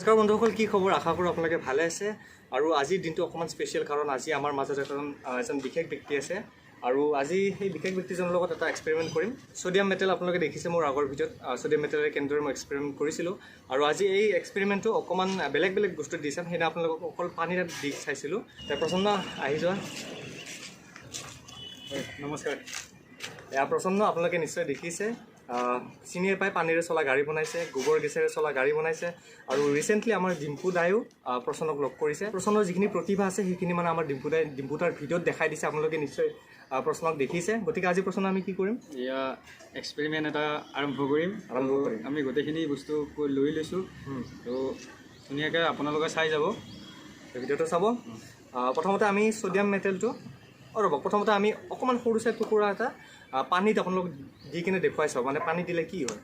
নমস্কাৰ বন্ধুসকল, কি খবৰ? আশা কৰোঁ আপোনালোকে ভালে আছে। আৰু আজিৰ দিনটো অকণমান স্পেচিয়েল, কাৰণ আজি আমাৰ মাজত এজন বিশেষ ব্যক্তি আছে। আৰু আজি সেই বিশেষ ব্যক্তিজনৰ লগত এটা এক্সপেৰিমেণ্ট কৰিম। ছ'ডিয়াম মেটেল আপোনালোকে দেখিছে মোৰ আগৰ ভিডিঅ'ত, ছ'ডিয়াম মেটেলেৰে কেনেদৰে মই এক্সপেৰিমেণ্ট কৰিছিলোঁ। আৰু আজি এই এক্সপেৰিমেণ্টটো অকণমান বেলেগ বেলেগ বস্তু দি চাম। সেইদিনা আপোনালোকক অকল পানীৰে দি চাইছিলোঁ। প্ৰসন্ন, আহি যোৱা। নমস্কাৰ। এয়া প্ৰসন্ন, আপোনালোকে নিশ্চয় দেখিছে। চিনিয়ে পাই পানীৰে চলা গাড়ী বনাইছে, গোবৰ গেছেৰে চলা গাড়ী বনাইছে। আৰু ৰিচেণ্টলি আমাৰ ডিম্পু দায়ো প্ৰসন্নক লগ কৰিছে। প্ৰসন্নৰ যিখিনি প্ৰতিভা আছে সেইখিনি মানে আমাৰ ডিম্পু দাৰ ভিডিঅ'ত দেখাই দিছে। আপোনালোকে নিশ্চয় প্ৰসন্নক দেখিছে। গতিকে আজি প্ৰসন্ন আমি কি কৰিম? এয়া এক্সপেৰিমেণ্ট এটা আৰম্ভ কৰিম। আমি গোটেইখিনি বস্তু লৈ লৈছোঁ, তো ধুনীয়াকৈ আপোনালোকে চাই যাব, ভিডিঅ'টো চাব। প্ৰথমতে আমি ছ'ডিয়াম মেটেলটো ৰ'ব, প্ৰথমতে আমি অকণমান সৰু চাই টুকুৰা এটা পানীত আপোনালোক দি কিনে দেখুৱাই চাওঁ, মানে পানী দিলে কি হয়।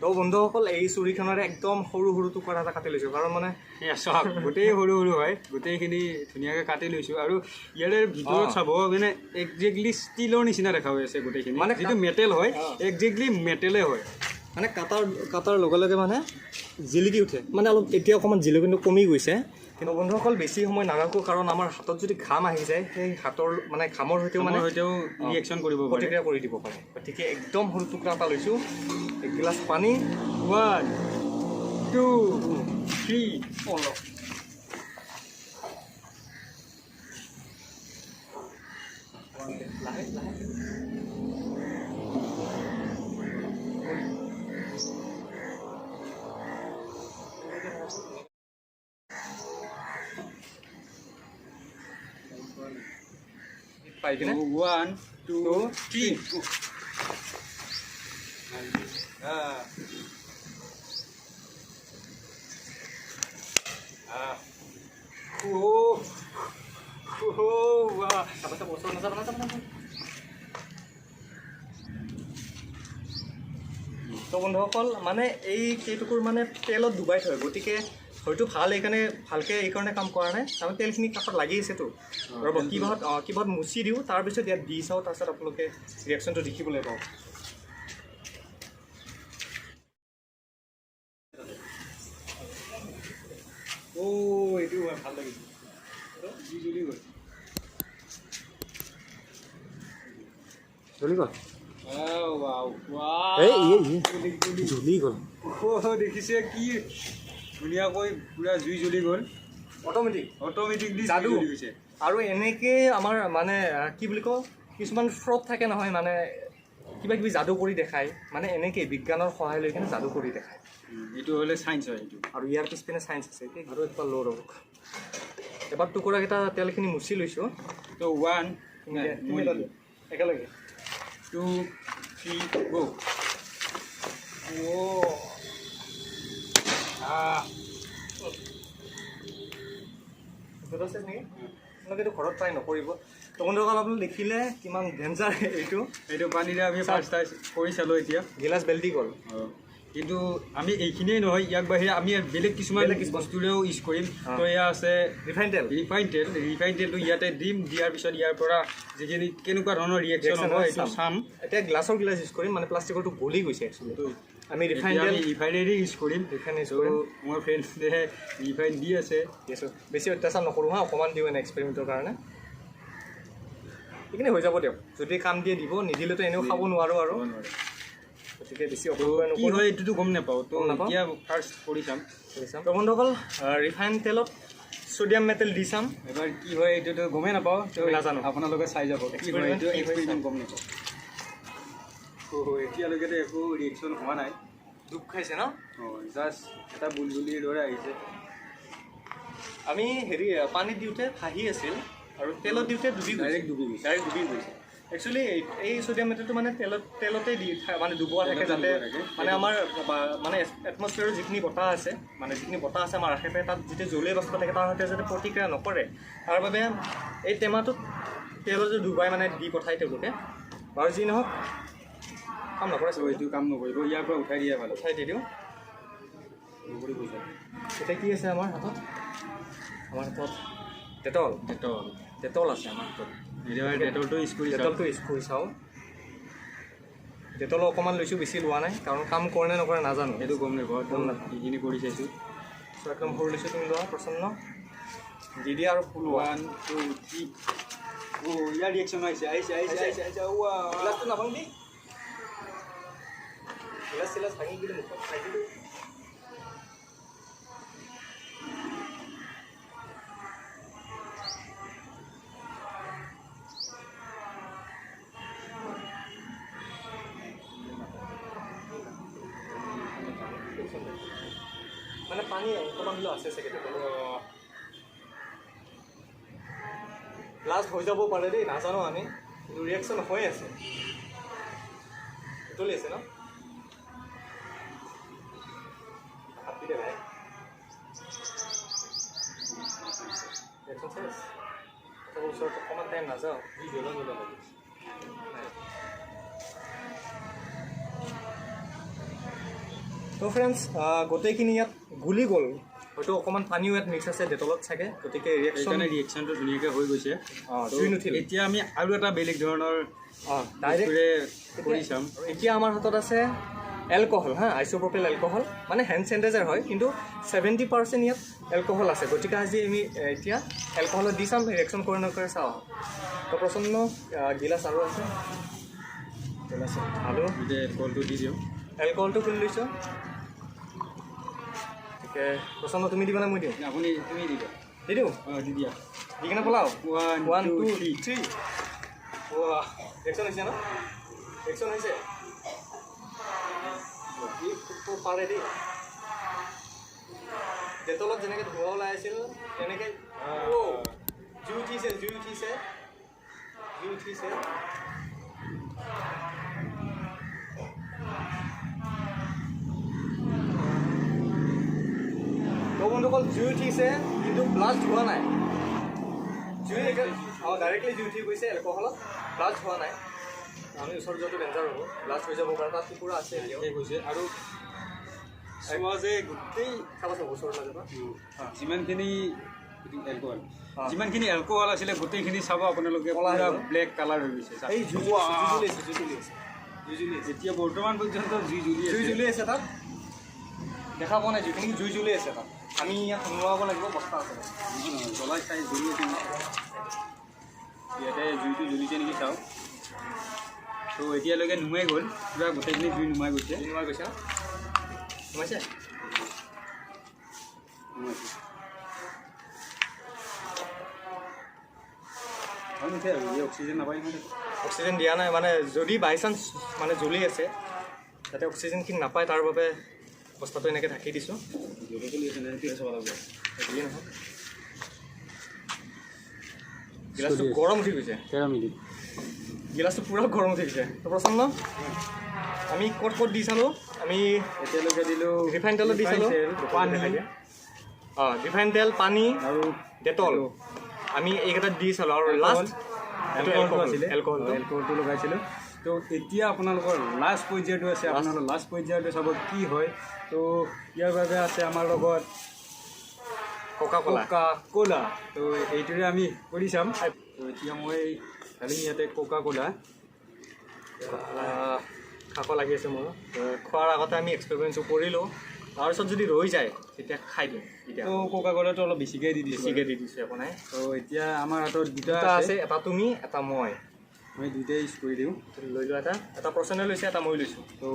তো বন্ধুসকল, এই চুৰিখনেৰে একদম সৰু সৰু টুকুৰা এটা কাটি লৈছোঁ, কাৰণ মানে চাওক গোটেই সৰু সৰু হয়, গোটেইখিনি ধুনীয়াকৈ কাটি লৈছোঁ। আৰু ইয়াৰে ভিতৰত চাব মানে একজেক্টলি ষ্টীলৰ নিচিনা দেখা হৈ আছে গোটেইখিনি, মানে যিটো মেটেল হয় একজেক্টলি মেটেলে হয়। মানে কাটাৰ লগে লগে মানে জিলিকি উঠে, মানে অলপ এতিয়া অকণমান জিলিকিটো কমি গৈছে। কিন্তু বন্ধুসকল, বেছি সময় নাৰাখোঁ, কাৰণ আমাৰ হাতত যদি ঘাম আহি যায়, সেই হাতৰ মানে ঘামৰ সৈতেও ৰিয়েকশ্যন কৰিব পাৰে, প্ৰতিক্ৰিয়া কৰি দিব পাৰে। গতিকে একদম সৰু টুকুৰা এটা লৈছোঁ, এক গিলাচ পানী। 1 2 3 লাহে লাহে পাই কিনে 1 2 3 তো বন্ধুসকল, মানে এই কেইটুকুৰ মানে তেলত ডুবাই থয়, গতিকে হয়তো ভাল, ভালকৈ এইকাৰণে কাম কৰা নাই। তাৰমানে তেলখিনি কাষত লাগি আছেতো। ৰ'ব, কিবাহত মুচি দিওঁ, তাৰপিছত ইয়াত দি চাওঁ, তাৰপিছত আপোনালোকে ৰিয়েকশ্যনটো দেখিবলৈ পাওঁ। এইটো ভাল লাগিছে, জ্বলি গ'ল। জ্বলি গ'ল, জ্বলি গ'ল। দেখিছে কি ধুনীয়াকৈ পুৰা জুই জ্বলি গ'ল, অট'মেটিকলি যাদু গৈছে। আৰু এনেকৈ আমাৰ মানে কি বুলি কওঁ, কিছুমান ফ্ৰড থাকে নহয়, মানে কিবা কিবি যাদু কৰি দেখায়, মানে এনেকৈ বিজ্ঞানৰ সহায় লৈ কিনে যাদু কৰি দেখায়। এইটো হ'লে চায়েন্স হয় এইটো, আৰু ইয়াৰ পিছপিনে চায়েন্স আছে। আৰু এবাৰ ল' ৰ'ব, এবাৰ টুকুৰাকেইটা তেলখিনি মুচি লৈছোঁ। তো 1 একেলগে 2 3 গো। নেকি? আপোনালোকে এইটো ঘৰত ট্ৰাই নকৰিব। তো বন্ধুসকল, আপোনালোকে দেখিলে কিমান ডেঞ্জাৰ এইটো পানীৰে আমি ফাৰ্ষ্ট টাইম কৰি চালোঁ। এতিয়া গিলাচ বেল্টি গ'ল। কিন্তু আমি এইখিনিয়ে নহয়, ইয়াক বাহিৰে আমি বেলেগ কিছুমান বস্তুৰেও ইউজ কৰিম। তো এয়া আছে ৰিফাইন তেলটো ইয়াতে দিম। দিয়াৰ পিছত ইয়াৰ পৰা যিখিনি কেনেকুৱা ধৰণৰ ৰিয়েকশ্যন হ'ব এইটো চাম। এতিয়া গ্লাছৰ গিলাচ ইউজ কৰিম, মানে প্লাষ্টিকৰটো গলি গৈছে একচুৱেলি। আমি ৰিফাইনেৰি ইউজ কৰিম। মোৰ ফ্ৰেণ্ডে ৰিফাইন দি আছে। বেছি অত্যাচাৰ নকৰোঁ হা, অকণমান দিওঁ এনে এক্সপেৰিমেণ্টৰ কাৰণে। সেইখিনি হৈ যাব দিয়ক, যদি কাম দিয়ে দিব, নিদিলেতো এনেও খাব নোৱাৰোঁ। আৰু গতিকে বেছি কি হয় এইটোতো গম নাপাওঁ, তো এতিয়া ফাৰ্ষ্ট কৰি চাম। তো বন্ধুসকল, ৰিফাইন তেলত ছ'ডিয়াম মেটেল দি চাম। এবাৰ কি হয় এইটোতো গমেই নাপাওঁ, নাজানো, আপোনালোকে চাই যাব। এক্সপেৰিমেণ্ট গম নাপাওঁ। এতিয়ালৈকেতো একো ৰিয়েকশ্যন হোৱা নাই। ডুব খাইছে ন? জাষ্ট এটা বুলবুলিৰ দৰে আহিছে। আমি পানীত দিওঁতে ফাহি আছিল, আৰু তেলত দিওঁতে ডাইৰেক্ট ডুবি গৈছে। একচুৱেলি এই ছ'ডিয়াম মেটেলটো মানে তেলতে মানে ডুবোৱা থাকে, যাতে মানে আমাৰ মানে এটমছফিয়াৰৰ যিখিনি বতাহ আছে, আমাৰ আশে পাশে, তাত যেতিয়া জলীয় বাষ্প থাকে তাৰ সৈতে যাতে প্ৰতিক্ৰিয়া নকৰে, তাৰ বাবে এই টেমাটোত তেলতে ডুবাই মানে দি পঠায় তেওঁলোকে। বাৰু যি নহওক, কাম নকৰে। এইটো কাম নকৰিব, ইয়াৰ পৰা উঠাই দিয়া ভাল। উঠাই দি দিওঁ। এতিয়া কি আছে আমাৰ হাতত? আমাৰ হাতত ডেটল আছে আমাৰ হাতত। ডেটলটো ইউজ কৰি চাওঁ। ডেটলো অকণমান লৈছোঁ, বেছি লোৱা নাই, কাৰণ কাম কৰে নে নকৰে নাজানো, সেইটো গম নাপাওঁ। এইখিনি কৰি চাইছোঁ। একদম সৰু লৈছোঁ তুমি লোৱা প্ৰচন্ন দি দিয়া আৰু ফুল 1 2 3 ইয়াৰ ৰিয়েকশ্যন আহিছে গিলাচটো নাভাঙি গিলাচ চিলাচ ভাঙি কিনে মুখত খাই দিলোঁ মানে পানী অকণমান হ'লেও আছে চাগে ব্লাষ্ট হৈ যাব পাৰে দেই নাজানো আমি কিন্তু ৰিয়েকশ্যন হৈ আছে উতলি আছে ন হাতি দে ভাই ৰিয়েকশ্যন চেছ ওচৰত অকণমান টাইম নাযাওঁ জ্বলা লাগে তো ফ্ৰেণ্ডছ গোটেইখিনি ইয়াত গুলি গ'ল হয়তো অকণমান পানীও ইয়াত মিক্স আছে ডেটলত চাগে গতিকে ৰিয়েকশ্যনটো ধুনীয়াকৈ হৈ গৈছে জুই নুঠিল এতিয়া আমি আৰু এটা বেলেগ ধৰণৰ ডাইৰেক্ট কৰি চাম এতিয়া আমাৰ হাতত আছে এলকহল হা আইচ'প্ৰপেল এলকহল মানে হেণ্ড চেনিটাইজাৰ হয় কিন্তু 70% ইয়াত এলকহল আছে গতিকে আজি আমি এতিয়া এলকহলত দি চাম ৰিয়েকশ্যন কৰে নকৰে চাওঁ তো প্ৰচন্ন গিলাচ আৰু আছে গিলাচ আলু এলকহলটো দি দিওঁ এলকহলটো খুলি লৈছোঁ গতিকে প্ৰচন্ন তুমি দিবা নে মই দিওঁ আপুনি তুমি দি দিওঁ দি দিওঁ দি দিয়া দি কিনে পলাও 1 2 3 ৰিয়েকশ্যন হৈছে ন ৰিয়েকশ্যন হৈছে পাৰে দেই ডেটলত যেনেকৈ ধোঁৱা ওলাই আছিল তেনেকৈ জুই উঠিছে বন্ধুসকল জুই উঠিছে কিন্তু ব্লাষ্ট হোৱা নাই ডাইৰেক্টলি জুই উঠি গৈছে এলকহলত ব্লাষ্ট হোৱা নাই আমি ওচৰত যোৱাটো ডেঞ্জাৰ হ'ব ব্লাষ্ট হৈ যাব পাৰে তাত কুকুৰা আছে হৈছে আৰু চোৱা যে গোটেই চাবাচোন ওচৰত যাবা যিমানখিনি এলকহল আছিলে গোটেইখিনি চাব আপোনালোকে পুৰা ব্লেক কালাৰ হৈ গৈছে এই জুই এতিয়া বৰ্তমান পৰ্যন্ত জুই জ্বলি আছে তাত দেখা পোৱা নাই জুইখিনি জুই জ্বলি আছে তাত আমি ইয়াত সোমোৱাব লাগিব বস্তা আছে জ্বলাই চাই জ্বলি আছে ইয়াতে জুইটো জ্বলিছে নেকি চাওক তো এতিয়ালৈকে নুমাই গ'ল পুৰা গোটেইখিনি জুই নুমাই গৈছে সোমাইছে অক্সিজেন নাপায় অক্সিজেন দিয়া নাই মানে যদি বাই চান্স মানে জ্বলি আছে যাতে অক্সিজেনখিনি নাপায় তাৰ বাবে বস্তাটো এনেকৈ ঢাকি দিছোঁ গিলাচটো গৰম উঠি গৈছে গিলাচটো পূৰা গৰম উঠি গৈছে তো প্ৰচন্ন আমি ক'ত দি চালোঁ আমি এতিয়ালৈকে দিলোঁ ৰিফাইন তেলত দি চালোঁ ৰিফাইন তেল পানী আৰু ডেটল আমি এইকেইটাত দি চালোঁ আৰু লাষ্ট এলকহলটো লগাইছিলোঁ তো এতিয়া আপোনালোকৰ লাষ্ট পৰ্যায়টো আছে আপোনালোকৰ লাষ্ট পৰ্যায়টো চাব কি হয় তো ইয়াৰ বাবে আছে আমাৰ লগত কোকা কোলা তো এইটোৰে আমি কৰি চাম তো এতিয়া মই খালি ইয়াতে কোকা কোলা খাব লাগি আছে মোৰ খোৱাৰ আগতে আমি এক্সপেৰিমেণ্টটো কৰিলোঁ তাৰপিছত যদি ৰৈ যায় তেতিয়া খাই দিম এতিয়া তো কোকা কোলাটো অলপ বেছিকৈ দি দিছোঁ একো নাই তো এতিয়া আমাৰ হাতত দুটা আছে এটা তুমি এটা মই দুইটাই ইউজ কৰি দিওঁ লৈ লোৱা এটা প্ৰচেনে লৈছে এটা মই লৈছোঁ তো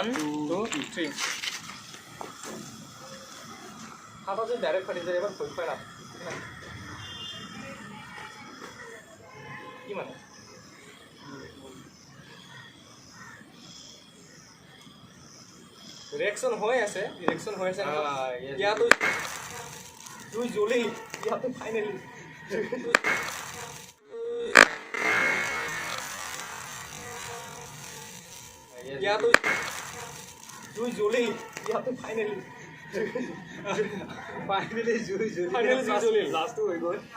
1 2 3 হাতত যদি ডাইৰেক্ট ফাটি যায় এবাৰ ভয় পাই না কি মানে ৰিয়েকশ্যন হৈ আছে ইয়াতো জুই জ্বলি ইয়াতো ফাইনেলি ইয়াতো জুই জ্বলি ইয়াতো ফাইনেলি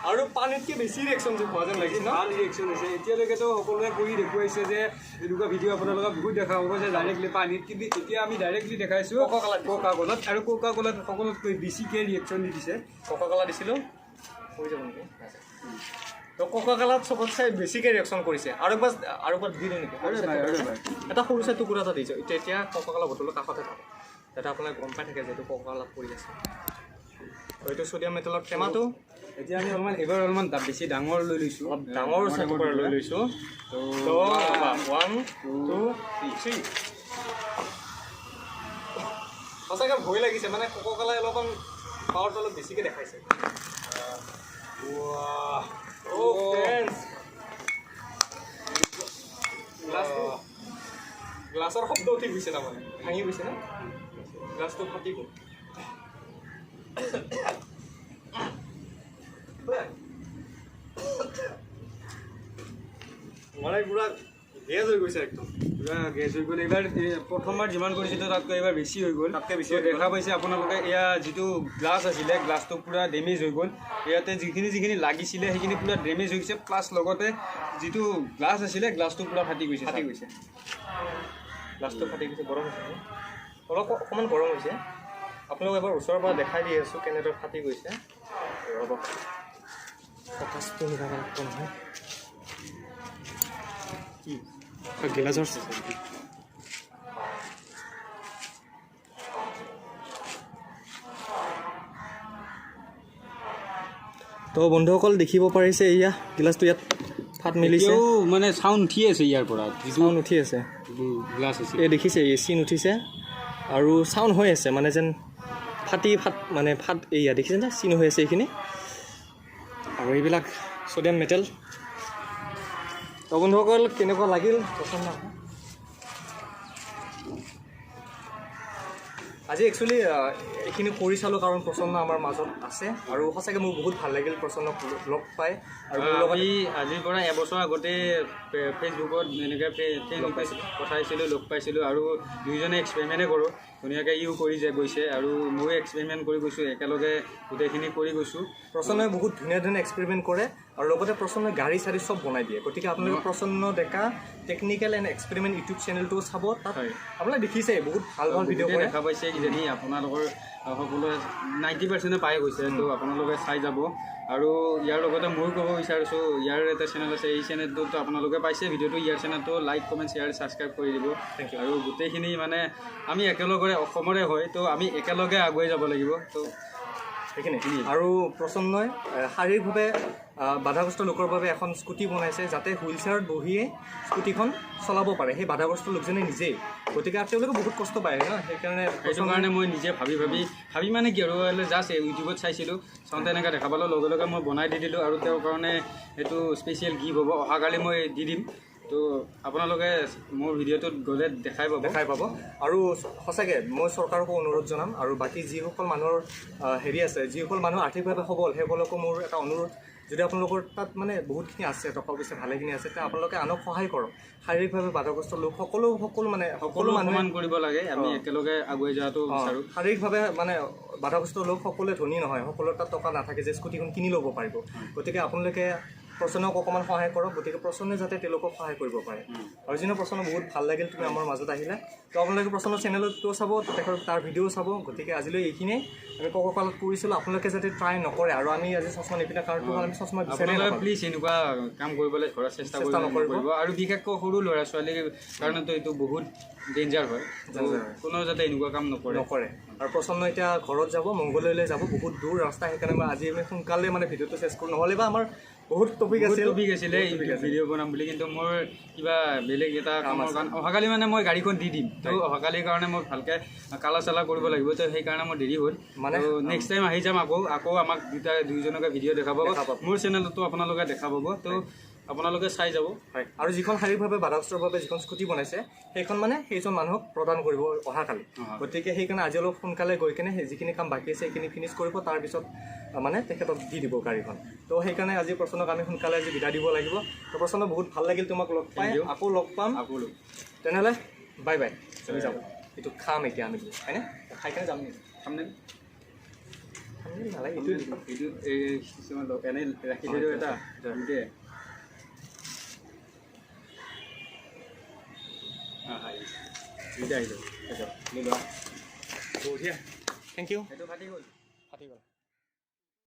আৰু পানীতকৈ বেছি ৰিয়েকশ্যনটো হোৱা যেন লাগিছে ভাল ৰিয়েকশ্যন হৈছে এতিয়ালৈকেতো সকলোৱে কৰি দেখুৱাইছে যে এনেকুৱা ভিডিঅ' আপোনালোকক বহুত দেখা হ'ব যে ডাইৰেক্টলি পানীত কিন্তু এতিয়া আমি ডাইৰেক্টলি দেখাইছোঁ কোকা কোলাত আৰু কোকা কোলাত সকলোতকৈ বেছিকৈ ৰিয়েকশ্যন দি দিছে কোকা কোলা দিছিলোঁ হৈ যাব নেকি তো কোকা কোলাত চবত চাই বেছিকৈ ৰিয়েকশ্যন কৰিছে আৰু এবাৰ দি দিওঁ নেকি এটা সৰু চাই টুকুৰা এটা দিছোঁ এতিয়া কোকা কোলা বটলৰ কাষতে থাকে যাতে আপোনালোকে গম পাই থাকে যিহেতু ককা লাভ কৰি আছে। আৰু এইটো ছ'ডিয়াম মেটেলৰ টেমাটো এতিয়া আমি এইবাৰ অলপমান বেছি ডাঙৰ লৈ লৈছোঁ, ডাঙৰ চাইজৰ লৈ লৈছোঁ। তো 1 2 3 সঁচাকৈ ভয় লাগিছে, মানে কোকাকোলাই অলপমান পাৱাৰটো অলপ বেছিকৈ দেখাইছে। গ্লাছৰ শব্দ উঠি গৈছে, তাৰমানে ভাঙি গৈছে না, গ্লাছটো ফাটি গ'ল। মানে পুৰা গেছ হৈ গৈছে, একদম পুৰা গেছ হৈ গ'ল। এইবাৰ প্ৰথমবাৰ যিমান কৰিছিলোঁ তাতকৈ এইবাৰ বেছি হৈ গ'ল, তাতকৈ বেছি দেখা পাইছে আপোনালোকে। এয়া যিটো গ্লাছ আছিলে গ্লাছটো পূৰা ডেমেজ হৈ গ'ল। ইয়াতে যিখিনি লাগিছিলে সেইখিনি পূৰা ডেমেজ হৈ গৈছে, প্লাছ লগতে যিটো গ্লাছ আছিলে গ্লাছটো পূৰা ফাটি গৈছে। গ্লাছটো ফাটি গৈছে, গৰম হৈছে, অকণমান গৰম হৈছে। আপোনালোক এবাৰ ওচৰৰ পৰা দেখাই দি আছোঁ কেনেদৰে ফাটি গৈছে। ৰ'ব ফকাছটো নহয় গিলাছৰ তো বন্ধুসকল দেখিব পাৰিছে, এয়া গিলাছটো ইয়াত ফাট মেলিছে, মানে চাউণ্ড উঠি আছে ইয়াৰ পৰা, চাউণ্ড উঠি আছে, গ্লাছ আছে এই দেখিছে এই চিন উঠিছে আৰু চাউণ্ড হৈ আছে, মানে যেন ফাট এয়া দেখিছে নে চিন হৈ আছে এইখিনি। আৰু এইবিলাক ছ'ডিয়াম মেটেল। তো বন্ধুসকল কেনেকুৱা লাগিল পচন্দ? আজি একচুৱেলি এইখিনি কৰি চালোঁ কাৰণ প্ৰচন্ন আমাৰ মাজত আছে, আৰু সঁচাকৈ মোৰ বহুত ভাল লাগিল প্ৰচন্নক লগ পাই। আৰু আমি আজিৰ পৰা এবছৰ আগতে ফেচবুকত এনেকৈ পঠাইছিলোঁ, লগ পাইছিলোঁ, আৰু দুয়োজনে এক্সপেৰিমেণ্টে কৰোঁ। ধুনীয়াকৈ ইও কৰি গৈছে আৰু ময়ো এক্সপেৰিমেণ্ট কৰি গৈছোঁ, একেলগে গোটেইখিনি কৰি গৈছোঁ। প্ৰচন্নই বহুত ধুনীয়া ধুনীয়া এক্সপেৰিমেণ্ট কৰে, আৰু লগতে প্ৰচন্নই গাড়ী চাড়ী চব বনাই দিয়ে। গতিকে আপোনালোকে প্ৰচন্ন ডেকা টেকনিকেল এণ্ড এক্সপেৰিমেণ্ট ইউটিউব চেনেলটো চাব, তাত আপোনালোকে দেখিছে বহুত ভাল ভাল ভিডিঅ' কৰে। দেখা পাইছে কিজানি আপোনালোকৰ সকলোৱে 90% পাই গৈছে, তো আপোনালোকে চাই যাব। আৰু ইয়াৰ লগতে ময়ো ক'ব বিচাৰিছোঁ, ইয়াৰ এটা চেনেল আছে, এই চেনেলটোতো আপোনালোকে পাইছে ভিডিঅ'টো, ইয়াৰ চেনেলটো লাইক কমেণ্ট শ্বেয়াৰ ছাবস্ক্ৰাইব কৰি দিব। আৰু গোটেইখিনি মানে আমি একেলগৰে অসমৰে হয়, তো আমি একেলগে আগুৱাই যাব লাগিব। তো সেইখিনি আৰু প্ৰচন্নই শাৰীৰিকভাৱে বাধাগ্ৰস্ত লোকৰ বাবে এখন স্কুটি বনাইছে, যাতে হুইল চেয়াৰত বহিয়ে স্কুটিখন চলাব পাৰে সেই বাধাগ্ৰস্ত লোকজনে নিজেই। গতিকে তেওঁলোকে বহুত কষ্ট পায় ন, সেইটো কাৰণে মই নিজে ভাবি মানে কি আৰু জাষ্ট ইউটিউবত চাইছিলোঁ, চাওঁতে এনেকৈ দেখা পালোঁ, লগে লগে মই বনাই দি দিলোঁ। আৰু তেওঁৰ কাৰণে এইটো স্পেচিয়েল গিফ্ট হ'ব, অহাকালি মই দি দিম। তো আপোনালোকে মোৰ ভিডিঅ'টোত গ'লে দেখাই পাব। আৰু সঁচাকৈ মই চৰকাৰকো অনুৰোধ জনাম, আৰু বাকী যিসকল মানুহৰ আছে, যিসকল মানুহ আৰ্থিকভাৱে সবল, সেইসকলকো মোৰ এটা অনুৰোধ, যদি আপোনালোকৰ তাত মানে বহুতখিনি আছে, টকা পইচা ভালেখিনি আছে, তেতিয়া আপোনালোকে আনক সহায় কৰক। শাৰীৰিকভাৱে বাধাগ্ৰস্ত লোক সকলো মানুহে কৰিব লাগে, আমি একেলগে আগুৱাই যোৱাটো বিচাৰোঁ। শাৰীৰিকভাৱে মানে বাধাগ্ৰস্ত লোক সকলোৱে ধনী নহয়, সকলোৰে তাত টকা নাথাকে যে স্কুটিখন কিনি ল'ব পাৰিব। গতিকে আপোনালোকে প্ৰচন্নক অকণমান সহায় কৰক, গতিকে প্ৰচন্নে যাতে তেওঁলোকক সহায় কৰিব পাৰে। আৰু যিনো প্ৰচন্ন বহুত ভাল লাগিল তুমি আমাৰ মাজত আহিলে। তো আপোনালোকে প্ৰচন্ন চেনেলটো চাব, তাৰ ভিডিঅ' চাব। গতিকে আজিলৈ এইখিনিয়ে আমি কোকাকোলাত কৰিছিলোঁ, আপোনালোকে যাতে ট্ৰাই নকৰে। আৰু আমি আজি চশমা নিপিন্ধা কাৰণটো আমি চশমা বিচাৰি প্লিজ এনেকুৱা কাম কৰিবলৈ ঘৰত চেষ্টা নকৰিব। আৰু বিশেষকৈ সৰু ল'ৰা ছোৱালীৰ কাৰণেতো এইটো বহুত ডেঞ্জাৰ হয়, কোনো যাতে এনেকুৱা কাম নকৰে। আৰু প্ৰচন্ন এতিয়া ঘৰত যাব, মংগলদৈলৈ যাব, বহুত দূৰ ৰাস্তা। সেইকাৰণে মই আজি আমি সোনকালে মানে ভিডিঅ'টো চেছ কৰোঁ, নহ'লে বা আমাৰ বহুত টপিক আছিলে ভিডিঅ' বনাম বুলি, কিন্তু মোৰ কিবা বেলেগ এটা কামৰ কাৰণে অহাকালি মানে মই গাড়ীখন দি দিম। তো অহাকালিৰ কাৰণে মই ভালকৈ কালা চালা কৰিব লাগিব, তো সেইকাৰণে মোৰ দেৰি হ'ল। মানে নেক্সট টাইম আহি যাম, আকৌ আমাক দুইজনকে ভিডিঅ' দেখা পাব, মোৰ চেনেলতো আপোনালোকে দেখা পাব। তো আপোনালোকে চাই যাব। হয়, আৰু যিখন শাৰীৰিকভাৱে বাধাগ্ৰস্তৰ বাবে যিখন স্কুটি বনাইছে, সেইখন মানে সেইজন মানুহক প্ৰদান কৰিব অহাকালি। গতিকে সেইকাৰণে আজি অলপ সোনকালে গৈ কিনে যিখিনি কাম বাকী আছে সেইখিনি ফিনিছ কৰিব, তাৰপিছত মানে তেখেতক দি দিব গাড়ীখন। তো সেইকাৰণে আজি প্ৰচন্নক আমি সোনকালে আজি বিদায় দিব লাগিব। তো প্ৰচন্ন বহুত ভাল লাগিল তোমাক লগ পাই, আকৌ লগ পাম। তেনেহ'লে বাই বাই, আমি যাম। এইটো খাম এতিয়া আমি, হয়নে? খাই কেনে যাম নেকি? খাম নে নালাগে? এইটো এনেই ৰাখি দিলোঁ এটা এনেকৈ। বঢ়িয়া, থেংক ইউ। সেইটো ফাটি গ'ল।